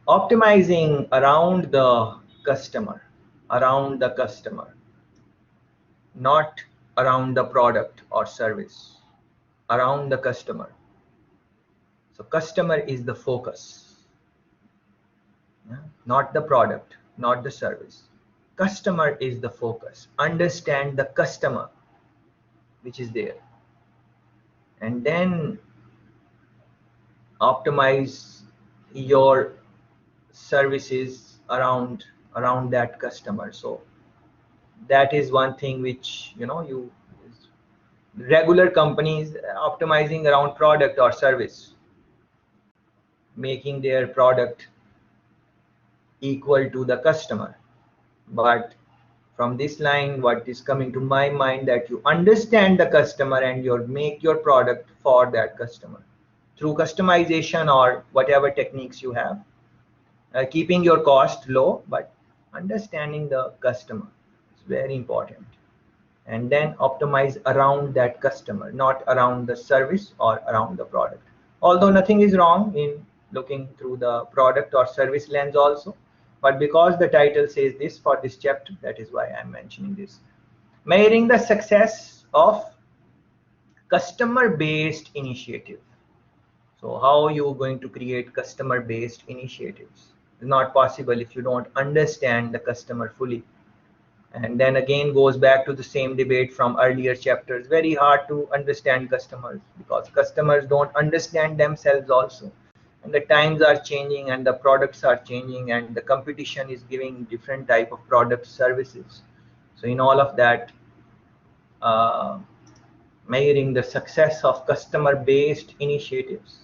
Optimizing around the customer, not around the product or service, around the customer. So customer is the focus, yeah? Not the product, not the service. Customer is the focus. Understand the customer which is there, and then optimize your services around that customer. So that is one thing which you regular companies optimizing around product or service, making their product equal to the customer. But from this line, what is coming to my mind, that you understand the customer and you make your product for that customer through customization or whatever techniques you have, keeping your cost low, but understanding the customer is very important. And then optimize around that customer, not around the service or around the product. Although nothing is wrong in looking through the product or service lens also, but because the title says this for this chapter, that is why I'm mentioning this. Measuring the success of customer based initiative. So how you going to create customer based initiatives? It's not possible if you don't understand the customer fully. And then again goes back to the same debate from earlier chapters. Very hard to understand customers because customers don't understand themselves also. And the times are changing and the products are changing and the competition is giving different type of product services. So in all of that, uh, measuring the success of customer based initiatives.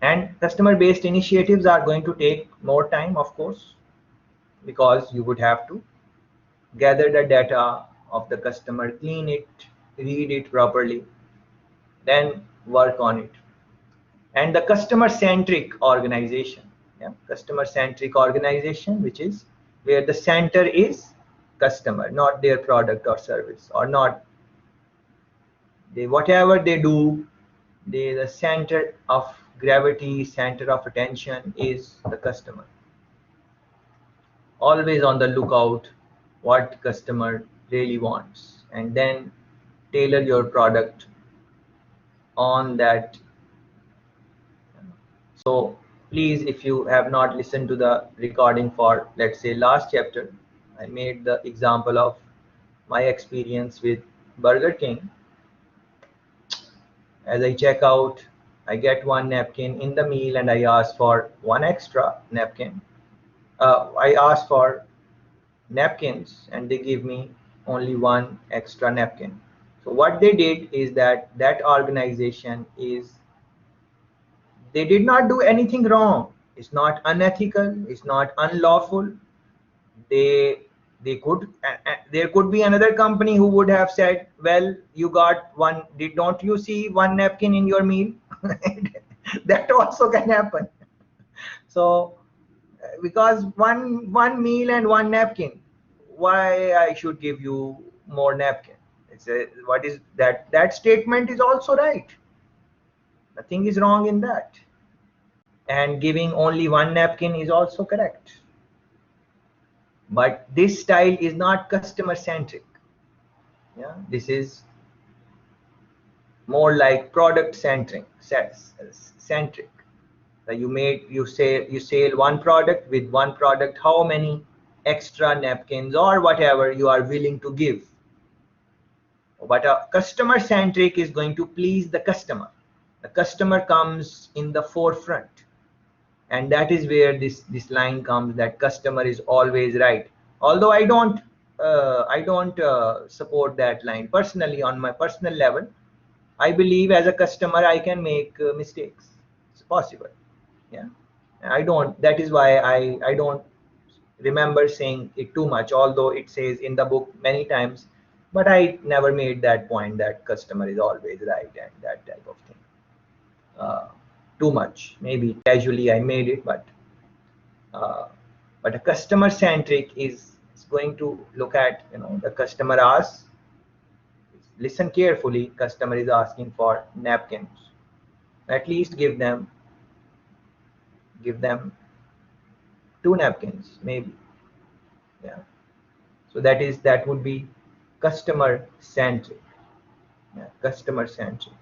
And customer based initiatives are going to take more time, of course, because you would have to gather the data of the customer, clean it, read it properly, then work on it. And the customer centric organization, yeah, customer centric organization, which is where the center is customer, not their product or service, or not they, whatever they do, they, the center of gravity, center of attention is the customer. Always on the lookout what customer really wants, and then tailor your product on that. So please, if you have not listened to the recording for, let's say, last chapter, I made the example of my experience with Burger King. As I check out, I get one napkin in the meal and I ask for one extra napkin. I ask for napkins and they give me only one extra napkin. So what they did is that that organization is, they did not do anything wrong. It's not unethical, it's not unlawful. they they could, there could be another company who would have said, well, you got one, did don't you see one napkin in your meal? That also can happen. So because one meal and one napkin, why I should give you more napkin? It's a, what is that, that statement is also right. Nothing is wrong in that. And giving only one napkin is also correct. But this style is not customer centric. Yeah, this is more like product centric. You sell one product, with one product how many extra napkins or whatever you are willing to give. But a customer centric is going to please the customer. The customer comes in the forefront, and that is where this line comes, that customer is always right. Although I don't support that line personally. On my personal level, I believe as a customer I can make mistakes. It's possible. Yeah, I don't, that is why I don't remember saying it too much, although it says in the book many times. But I never made that point that customer is always right and that type of thing, uh, too much. Maybe casually I made it, uh, but a customer centric is going to look at, the customer asks, listen carefully, customer is asking for napkins, at least give them 2 napkins maybe. Yeah, so that would be customer centric. Yeah, customer centric.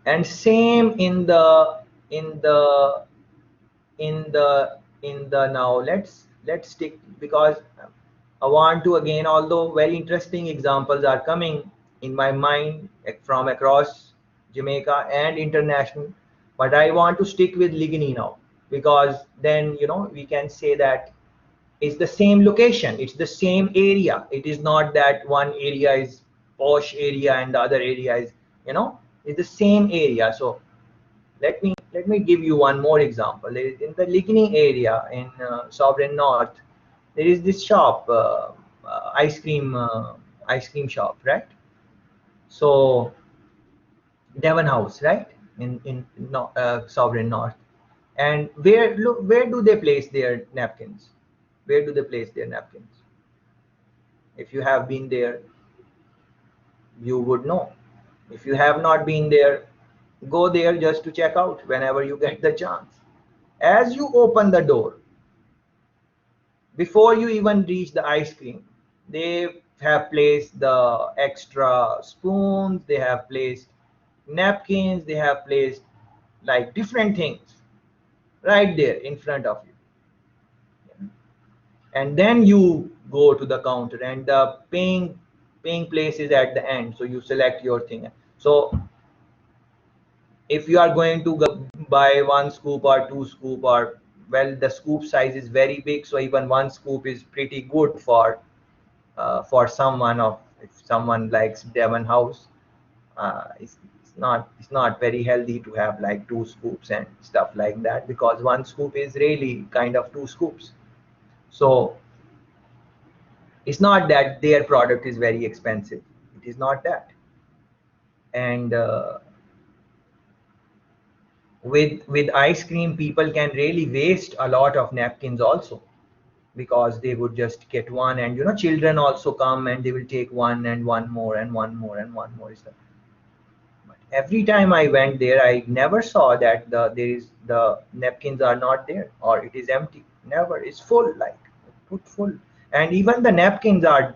And same in the in the now, let's stick, because I want to again, although very interesting examples are coming in my mind from across Jamaica and international, but I want to stick with Ligny now, because then we can say that it's the same location, it's the same area. It is not that one area is posh area and the other area is, it's the same area. So let me give you one more example. In the Ligny area in Sovereign North, there is this shop, ice cream shop, right? So Devon House, right? In no, Sovereign North. And where, look, where do they place their napkins? Where do they place their napkins? If you have been there, you would know. If you have not been there, go there just to check out whenever you get the chance. As you open the door, before you even reach the ice cream, they have placed the extra spoons, they have placed napkins, they have placed like different things right there in front of you. And then you go to the counter, and the paying place is at the end, so you select your thing. So if you are going to buy 1 scoop or 2 scoop, or well, the scoop size is very big, so even 1 scoop is pretty good for someone of, if someone likes Devon House. It's not very healthy to have like 2 scoops and stuff like that, because 1 scoop is really kind of 2 scoops. So it's not that their product is very expensive, it is not that. And with ice cream, people can really waste a lot of napkins also, because they would just get one, and children also come and they will take one and one more and one more and one more. But every time I went there, I never saw that the napkins are not there or it is empty. Never. It's full, like put full. And even the napkins are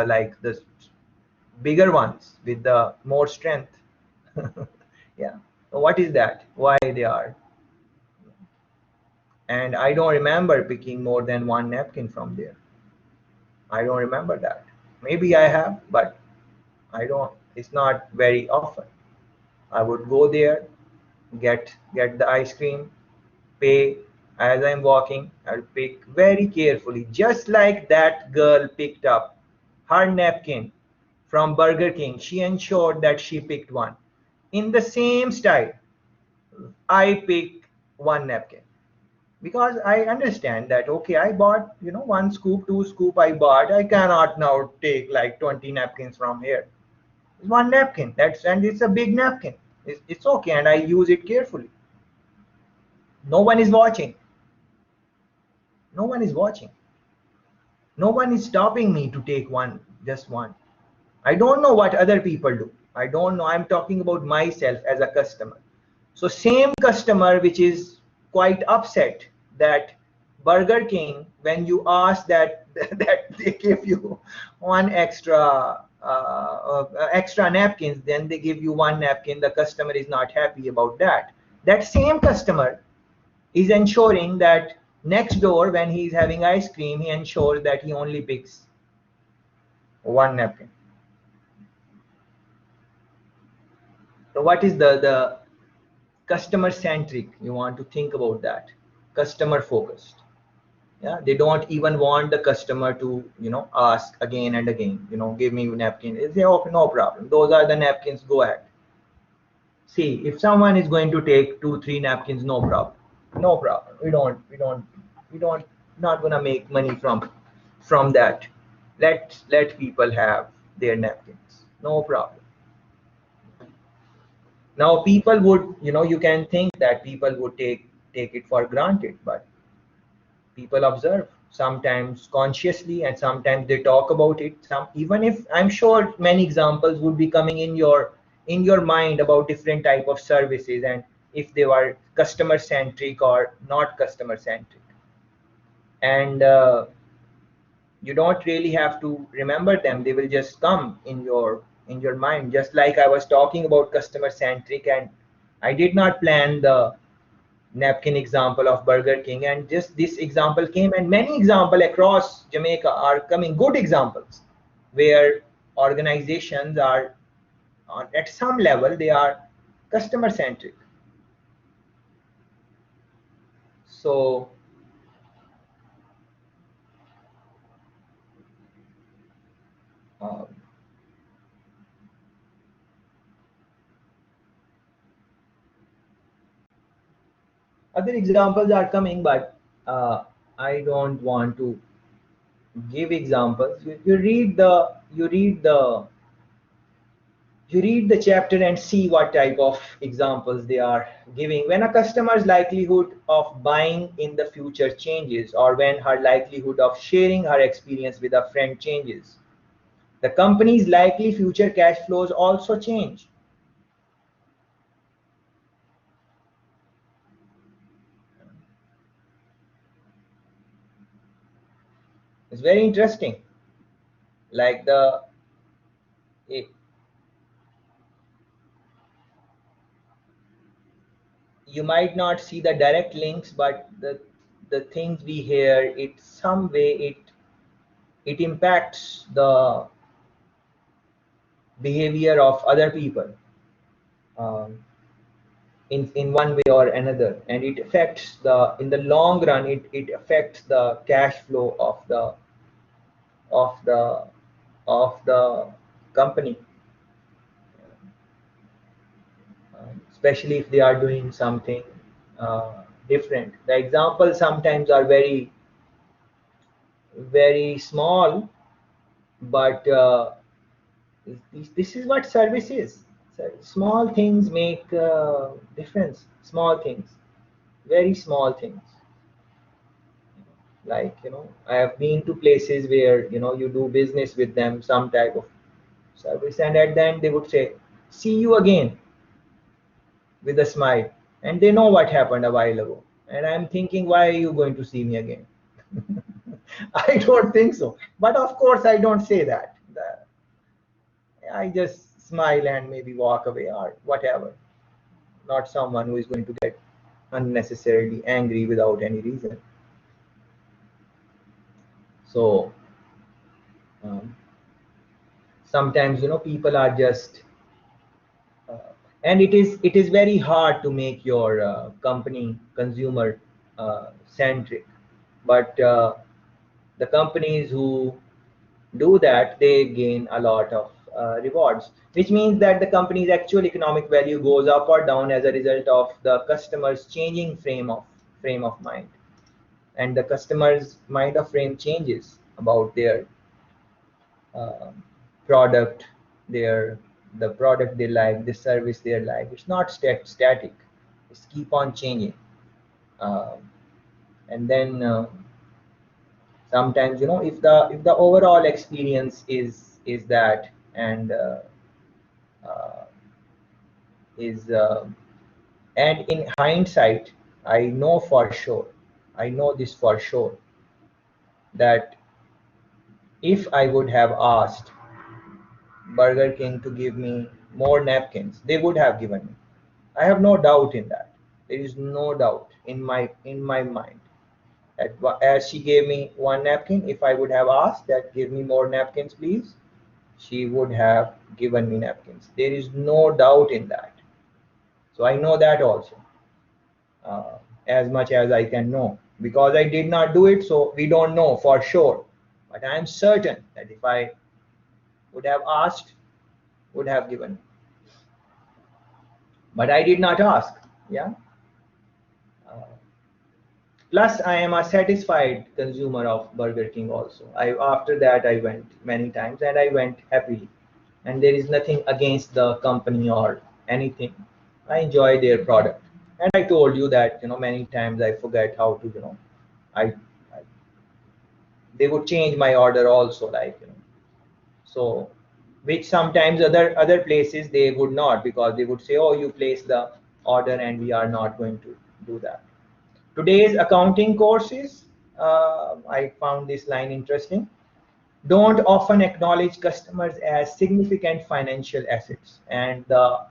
like the bigger ones with the more strength. Yeah. What is that? Why they are? And I don't remember picking more than one napkin from there. I don't remember that. Maybe I have, but I don't. It's not very often. I would go there, get the ice cream, pay. As I'm walking, I'll pick very carefully, just like that girl picked up her napkin from Burger King. She ensured that she picked one. In the same style, I pick one napkin, because I understand that, okay, I bought 1 scoop, 2 scoop I bought. I cannot now take like 20 napkins from here. It's one napkin. And it's a big napkin. It's okay, and I use it carefully. No one is watching. No one is watching. No one is stopping me to take one, just one. I don't know what other people do. I don't know. I'm talking about myself as a customer. So same customer which is quite upset that Burger King, when you ask that that they give you one extra napkins, then they give you one napkin. The customer is not happy about that. That same customer is ensuring that next door, when he's having ice cream, he ensures that he only picks one napkin. So what is the customer centric? You want to think about that. Customer focused. Yeah, they don't even want the customer to ask again and again, give me napkin. They say, okay, no problem, those are the napkins, go ahead. See, if someone is going to take 2 3 napkins, no problem, no problem. We don't not gonna make money from that. Let people have their napkins, no problem. Now people would, you can think that people would take it for granted, but people observe, sometimes consciously and sometimes they talk about it. Some, even if I'm sure many examples would be coming in your mind about different type of services, and if they were customer centric or not customer centric. And you don't really have to remember them, they will just come in your mind. Just like I was talking about customer centric, and I did not plan the napkin example of Burger King, and just this example came, and many examples across Jamaica are coming, good examples, where organizations are at some level they are customer centric. So um, other examples are coming, but I don't want to give examples. You read the you read the chapter and see what type of examples they are giving. When a customer's likelihood of buying in the future changes, or when her likelihood of sharing her experience with a friend changes, the company's likely future cash flows also change. It's very interesting. Like it, you might not see the direct links, but the things we hear, it some way it impacts the behavior of other people, um, in one way or another, and it affects the in the long run, it affects the cash flow of the of the company, especially if they are doing something different. The examples sometimes are very small, but this is what service is. So small things make difference. Small things, very small things. Like, I have been to places where, you do business with them, some type of service, and at the end they would say, "See you again," with a smile, and they know what happened a while ago. And I'm thinking, why are you going to see me again? I don't think so. But of course, I don't say that. I just smile and maybe walk away or whatever. Not someone who is going to get unnecessarily angry without any reason. So um, sometimes, people are just, uh, and it is very hard to make your company consumer centric. But the companies who do that, they gain a lot of rewards, which means that the company's actual economic value goes up or down as a result of the customer's changing frame of mind. And the customer's mind of frame changes about their uh, product, their the product they like, the service they like. It's not static. It's keep on changing. Uh, and then sometimes, if the overall experience is that, and uh, is and in hindsight, I know this for sure, that if I would have asked Burger King to give me more napkins, they would have given me. I have no doubt in that. There is no doubt in my mind. As she gave me one napkin, if I would have asked that, give me more napkins, please, she would have given me napkins. There is no doubt in that. So I know that also, as much as I can know, because I did not do it, so we don't know for sure. But I am certain that if I would have asked, would have given. But I did not ask. Yeah. Uh, Plus, I am a satisfied consumer of Burger King also. After that I went many times, and I went happily. And there is nothing against the company or anything. I enjoy their product. And I told you that, many times I forget how to, I, I they would change my order also, like, so, which sometimes other places they would not, because they would say, "Oh, you place the order, and we are not going to do that. Today's accounting courses, I found this line interesting, don't often acknowledge customers as significant financial assets. And the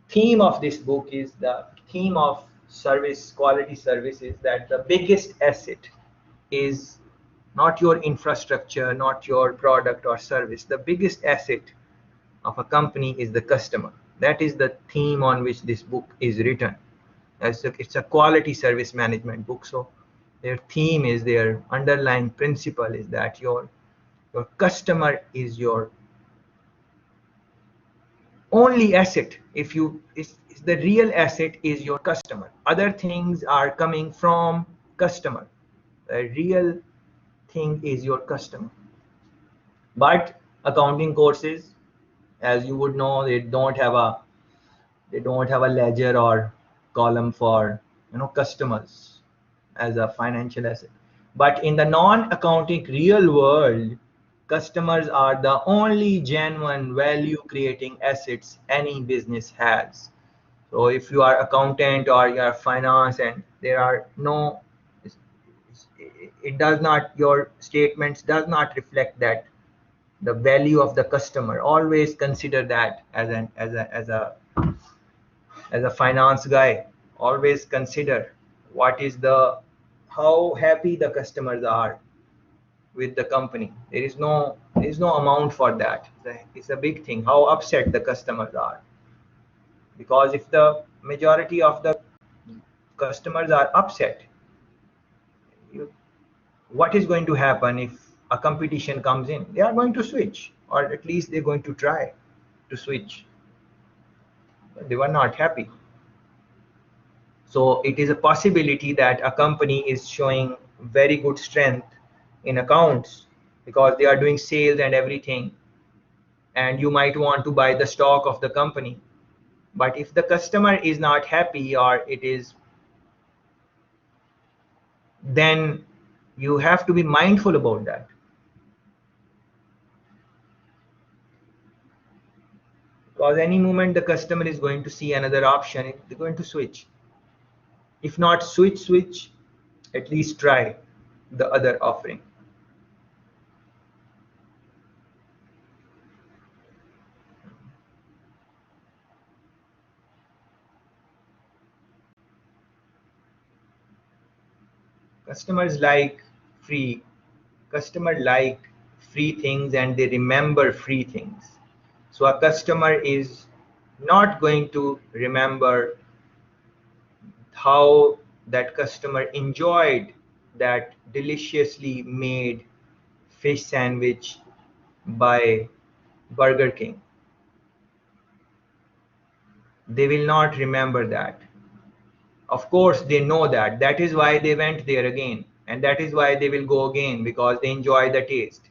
theme of this book is the theme of service, quality services, that the biggest asset is not your infrastructure, not your product or service. The biggest asset of a company is the customer. That is the theme on which this book is written. It's a quality service management book. So their theme is, their underlying principle is that your customer is your only asset. If you is the real asset is your customer. Other things are coming from customer. The real thing is your customer. But accounting courses, as you would know, they don't have a ledger or column for customers as a financial asset. But in the non-accounting real world, customers are the only genuine value creating assets any business has. So if you are accountant or you are finance, and there are no, it does not, your statements does not reflect that the value of the customer. Always consider that as a finance guy. Always consider what is the, how happy the customers are with the company. There is no amount for that. It's a big thing how upset the customers are, because if the majority of the customers are upset, you, what is going to happen if a competition comes in? They are going to switch, or at least they're going to try to switch. They were not happy. So it is a possibility that a company is showing very good strength in accounts because they are doing sales and everything, and you might want to buy the stock of the company. But if the customer is not happy, or it is, then you have to be mindful about that. Because any moment the customer is going to see another option, they're going to switch. If not switch, at least try the other offering. Customers like free, customer like free things, and they remember free things. So a customer is not going to remember how that customer enjoyed that deliciously made fish sandwich by Burger King. They will not remember that. Of course, they know that. That is why they went there again. And that is why they will go again, because they enjoy the taste.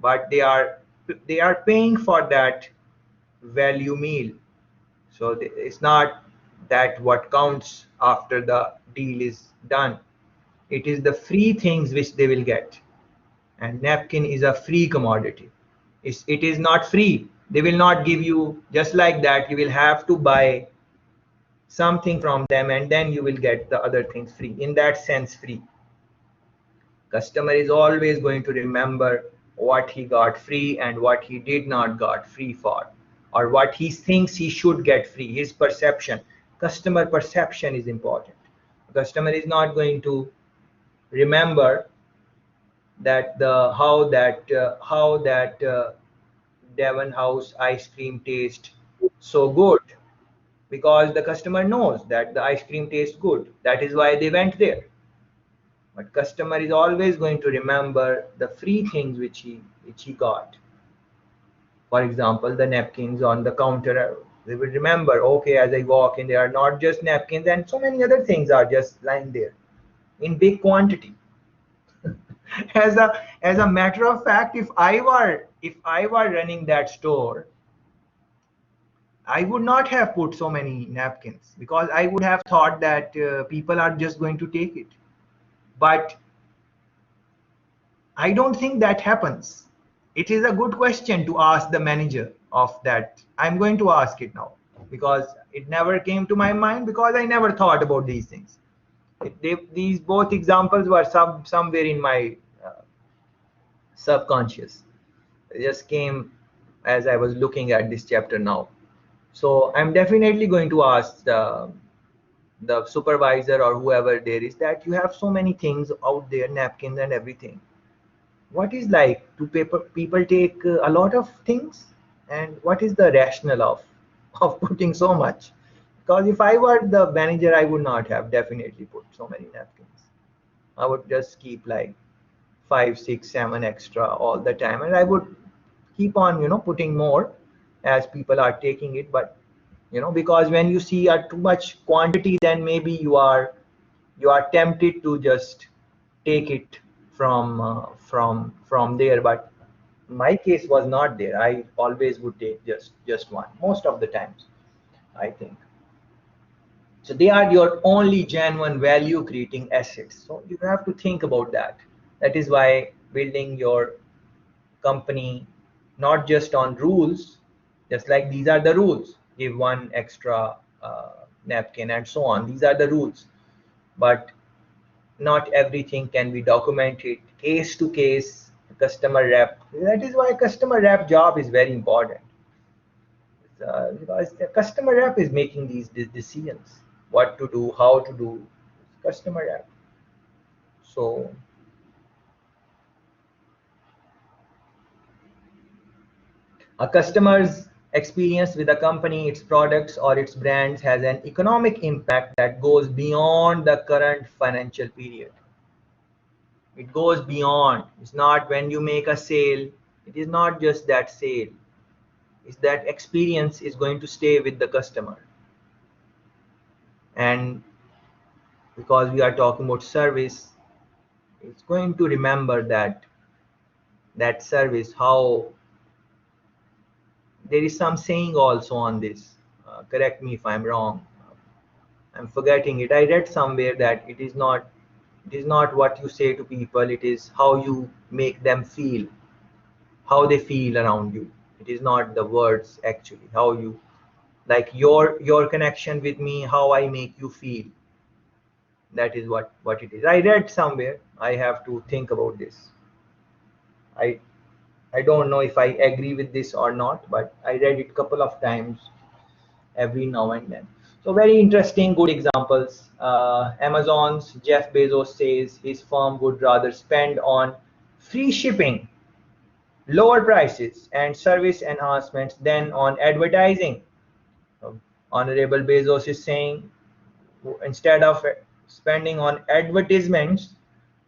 But they are paying for that value meal. So it's not that what counts after the deal is done. It is the free things which they will get. And napkin is a free commodity. It is not free. They will not give you just like that. You will have to buy something from them, and then you will get the other things free. In that sense, free. Customer is always going to remember what he got free and what he did not got free for, or what he thinks he should get free. His perception. Customer perception is important. Customer is not going to remember that the how that Devon House ice cream tastes so good, because the customer knows that the ice cream tastes good. That is why they went there. But customer is always going to remember the free things which he got. For example, the napkins on the counter. They will remember, okay, as I walk in, there are not just napkins, and so many other things are just lying there in big quantity. As a matter of fact, if I were running that store, I would not have put so many napkins, because I would have thought that people are just going to take it. But I don't think that happens. It is a good question to ask the manager of that. I'm going to ask it now. because it never came to my mind, because I never thought about these things. These both examples were somewhere in my subconscious. It just came as I was looking at this chapter now. So I'm definitely going to ask the supervisor or whoever there is, that you have so many things out there, napkins and everything. What is like, do people take a lot of things, and what is the rationale of putting so much? Because if I were the manager, I would not have definitely put so many napkins. I would just keep like 5, 6, 7 extra all the time, and I would keep on putting more as people are taking it. But because when you see a too much quantity, then maybe you are tempted to just take it from there. But my case was not there. I always would take just one, most of the times, I think. So they are your only genuine value creating assets. So you have to think about that. That is why building your company not just on rules, just like these are the rules, give one extra napkin and so on, these are the rules. But not everything can be documented case to case. Customer rep, that is why customer rep job is very important. Because the customer rep is making these decisions, what to do, how to do. Customer rep. So a customer's experience with a company, its products, or its brands has an economic impact that goes beyond the current financial period. It goes beyond. It's not when you make a sale, it is not just that sale. It's that experience is going to stay with the customer. And because we are talking about service, it's going to remember that service, how there is some saying also on this. Correct me if I'm wrong. I'm forgetting it. I read somewhere that it is not what you say to people, it is how you make them feel, how they feel around you. It is not the words actually, how you, like your connection with me, how I make you feel. That is what it is. I read somewhere. I have to think about this. I I don't know if I agree with this or not, but I read it couple of times every now and then. So very interesting, good examples. Amazon's Jeff Bezos says his firm would rather spend on free shipping, lower prices, and service enhancements than on advertising. So, Honorable Bezos is saying, instead of spending on advertisements,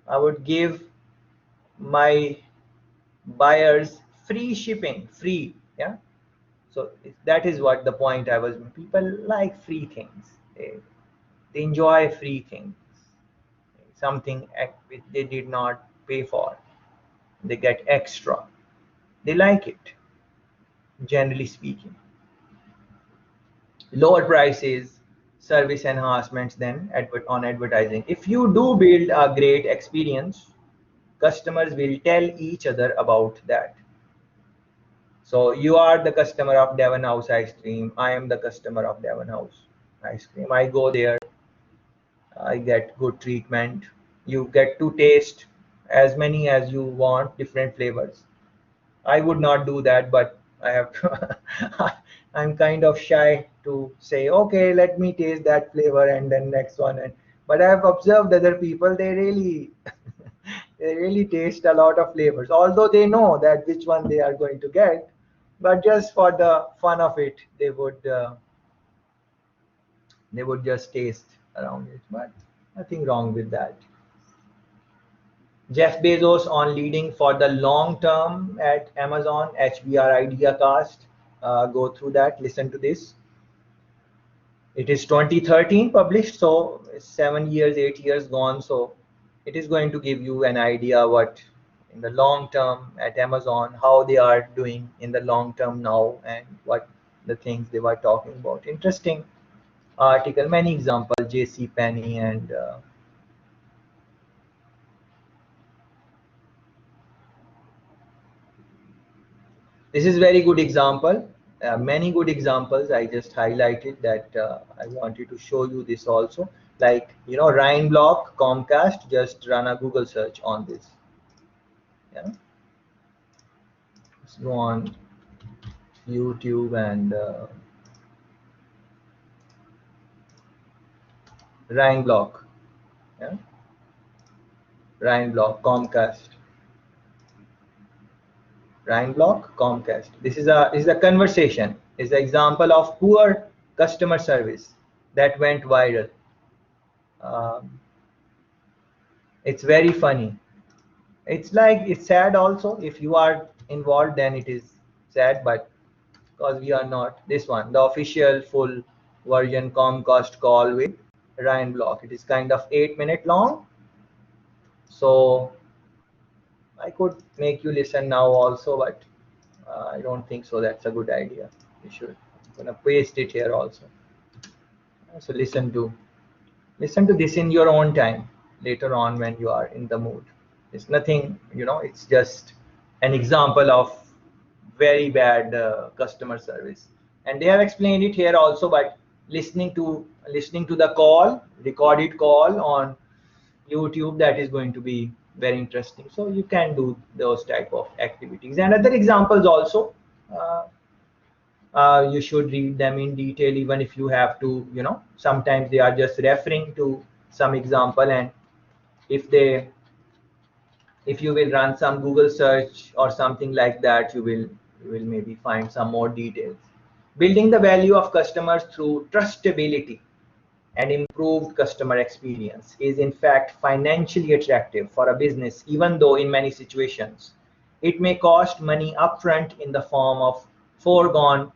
I would give my buyers free shipping, free. Yeah. So that is what the point I was. People like free things. They enjoy free things. Something which they did not pay for, they get extra. They like it. Generally speaking, lower prices, service enhancements than on advertising. If you do build a great experience, customers will tell each other about that. So you are the customer of Devon House ice cream. I am the customer of Devon House ice cream. I go there, I get good treatment. You get to taste as many as you want, different flavors. I would not do that, but I have to. I'm kind of shy to say, okay, let me taste that flavor and then next one. But I have observed other people, they really, they really taste a lot of flavors, although they know that which one they are going to get. But just for the fun of it, they would just taste around it. But nothing wrong with that. Jeff Bezos on leading for the long term at Amazon, HBR IdeaCast. Go through that, listen to this. It is 2013 published, so 7 years, 8 years gone. So it is going to give you an idea what in the long term at Amazon, how they are doing in the long term now, and what the things they were talking about. Interesting article, many examples, JC Penney and this is very good example. Many good examples. I just highlighted that. I wanted to show you this also. Like, you know, Ryan Block, Comcast, just run a Google search on this. Yeah. Let's go on YouTube and Ryan Block. Yeah. Ryan Block, Comcast. Ryan Block, Comcast. This is a conversation. Is an example of poor customer service that went viral. Um, it's very funny. It's like it's sad also. If you are involved, then it is sad. But because we are not, this one, the official full version Comcast call with Ryan Block. It is kind of 8 minute long. So I could make you listen now also, but I don't think so. That's a good idea. You should. I'm gonna paste it here also. So listen to this in your own time later on when you are in the mood. It's nothing, you know. It's just an example of very bad customer service, and they have explained it here also. But listening to the call, recorded call on YouTube, that is going to be very interesting. So you can do those type of activities and other examples also. Uh, you should read them in detail, even if you have to, you know, sometimes they are just referring to some example, and if they if you will run some Google search or something like that, you will maybe find some more details. Building the value of customers through trustability and improved customer experience is in fact financially attractive for a business, even though in many situations it may cost money upfront in the form of foregone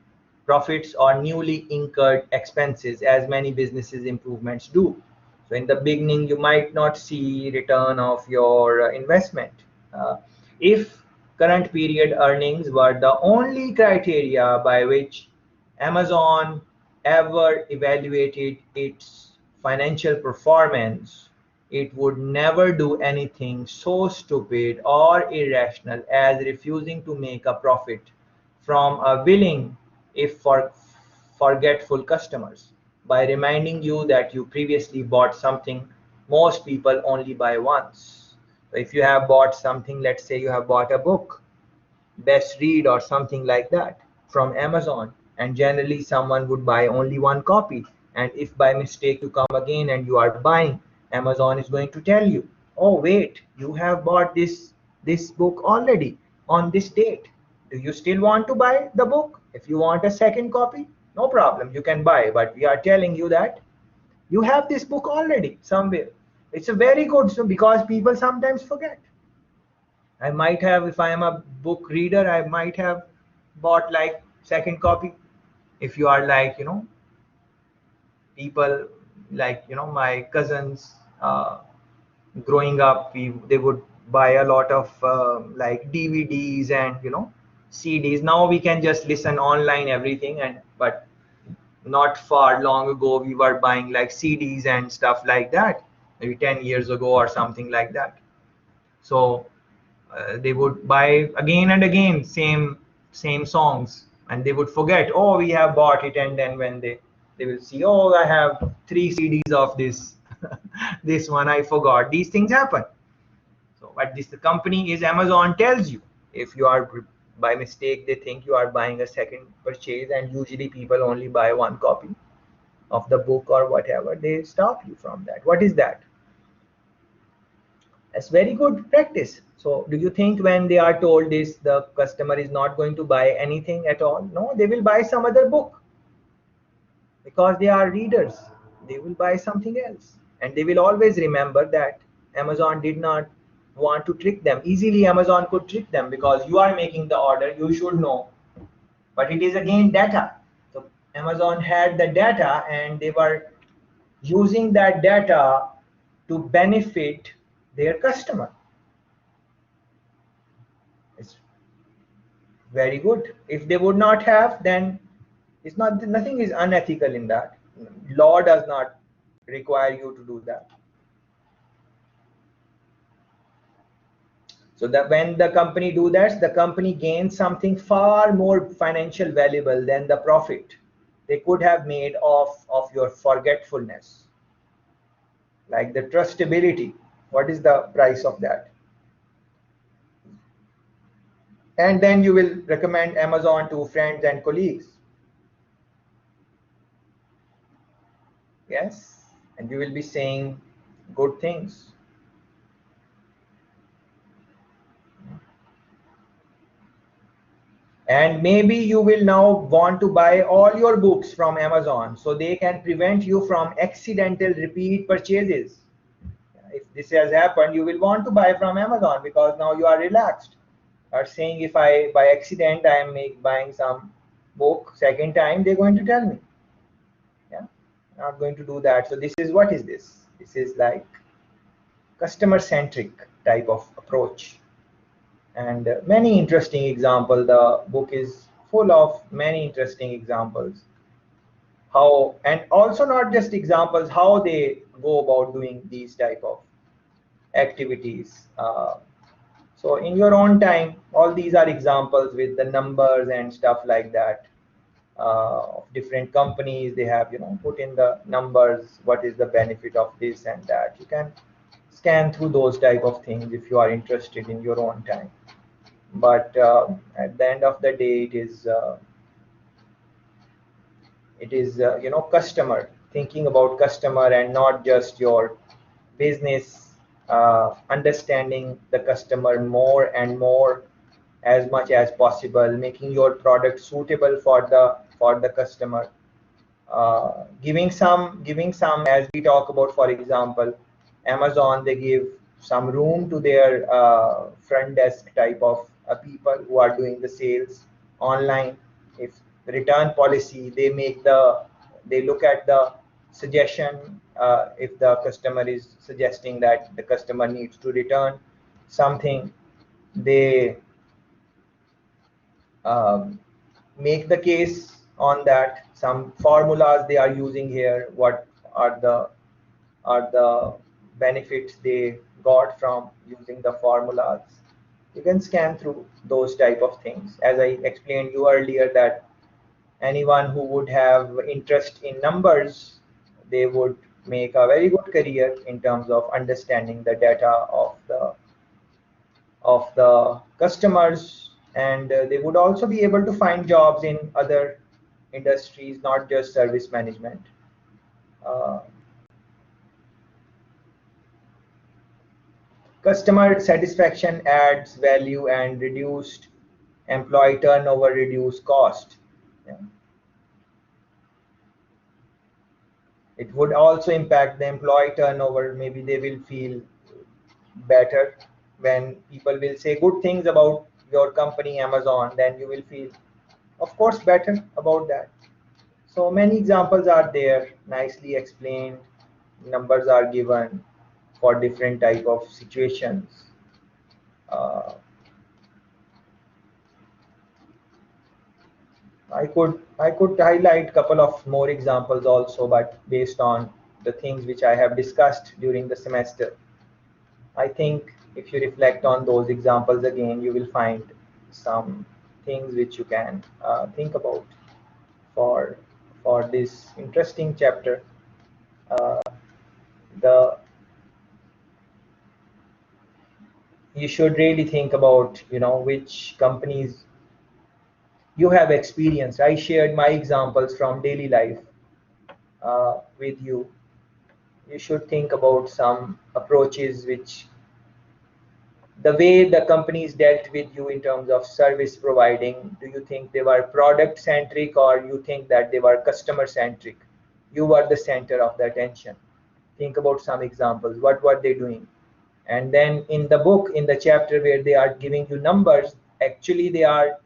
profits or newly incurred expenses, as many businesses improvements do. So in the beginning, you might not see return of your investment. Uh, if current period earnings were the only criteria by which Amazon ever evaluated its financial performance, it would never do anything so stupid or irrational as refusing to make a profit from a willing, if forgetful customers, by reminding you that you previously bought something most people only buy once. So if you have bought something, let's say you have bought a book, best read or something like that from Amazon, and generally someone would buy only one copy, and if by mistake you come again and you are buying, Amazon is going to tell you, oh wait, you have bought this book already on this date. Do you still want to buy the book? If you want a second copy, no problem, you can buy, but we are telling you that you have this book already somewhere. It's a very good, so because people sometimes forget. I might have, if I am a book reader, I might have bought like second copy. If you are like, you know, people like, you know, my cousins, growing up, they would buy a lot of like DVDs and, you know, CDs. Now we can just listen online everything, and but not far long ago we were buying like CDs and stuff like that, maybe 10 years ago or something like that. So they would buy again and again same songs, and they would forget, oh we have bought it, and then when they will see, oh I have 3 CDs of this this one I forgot. These things happen. So but this, the company is Amazon, tells you if you are by mistake, they think you are buying a second purchase, and usually people only buy one copy of the book or whatever, they stop you from that. What is that? That's very good practice. So do you think when they are told this, the customer is not going to buy anything at all? No, they will buy some other book because they are readers. They will buy something else. And they will always remember that Amazon did not want to trick them. Easily Amazon could trick them because you are making the order, you should know. But it is again data. So Amazon had the data, and they were using that data to benefit their customer. It's very good. If they would not have, then it's not, nothing is unethical in that. Law does not require you to do that. So that when the company do that, the company gains something far more financial valuable than the profit they could have made of your forgetfulness. Like the trustability, what is the price of that? And then you will recommend Amazon to friends and colleagues. Yes, and you will be saying good things. And maybe you will now want to buy all your books from Amazon so they can prevent you from accidental repeat purchases. If this has happened, you will want to buy from Amazon because now you are relaxed. Are saying if I by accident I am buying some book second time, they're going to tell me. Yeah, not going to do that. So this is what is this? This is like customer centric type of approach, and many interesting example. The book is full of many interesting examples. How, and also not just examples, how they go about doing these type of activities. So in your own time, all these are examples with the numbers and stuff like that. Of different companies, they have put in the numbers, what is the benefit of this and that. You can scan through those type of things if you are interested in your own time. But at the end of the day, it is customer, thinking about customer and not just your business. Understanding the customer more and more as much as possible, making your product suitable for the customer. Giving some, as we talk about, for example, Amazon, they give some room to their front desk type of people who are doing the sales online. If the return policy, they look at the suggestion. If the customer is suggesting that the customer needs to return something, they um, make the case on that. Some formulas they are using here, what are the benefits they got from using the formulas. You can scan through those type of things. As I explained you earlier, that anyone who would have interest in numbers, they would make a very good career in terms of understanding the data of the customers, and they would also be able to find jobs in other industries, not just service management. Uh, Customer satisfaction adds value, and reduced employee turnover reduce cost. Yeah. It would also impact the employee turnover. Maybe they will feel better when people will say good things about your company Amazon, then you will feel, of course, better about that. So many examples are there, nicely explained. Numbers are given for different type of situations. uh, I could highlight couple of more examples also, but based on the things which I have discussed during the semester, I think if you reflect on those examples again, you will find some things which you can think about for for this interesting chapter. Uh, the You should really think about which companies you have experienced. I shared my examples from daily life with you. You should think about some approaches which, the way the companies dealt with you in terms of service providing. Do you think they were product centric, or you think that they were customer centric? You were the center of the attention. Think about some examples. What were they doing? And then in the book, in the chapter where they are giving you numbers, actually they are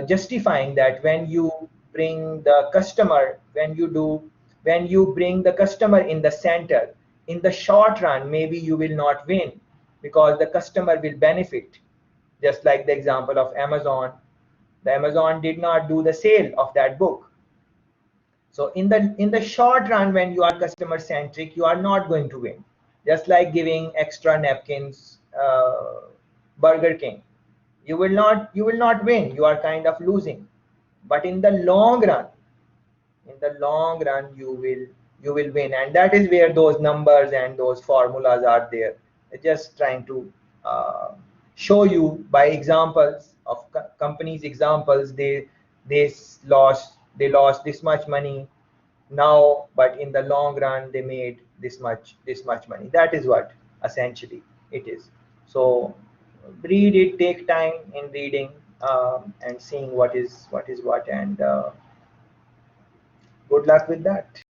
justifying that when you bring the customer, when you bring the customer in the center, in the short run maybe you will not win, because the customer will benefit. Just like the example of Amazon, the Amazon did not do the sale of that book. So in the short run, when you are customer centric, you are not going to win. Just like giving extra napkins Burger King. You will not win. You are kind of losing. But in the long run you will win, and that is where those numbers and those formulas are there. Just trying to uh, show you by examples of companies examples. They lost this much money now, but in the long run they made this much money. That is what essentially it is. So read it, take time in reading, and seeing what is what, and good luck with that.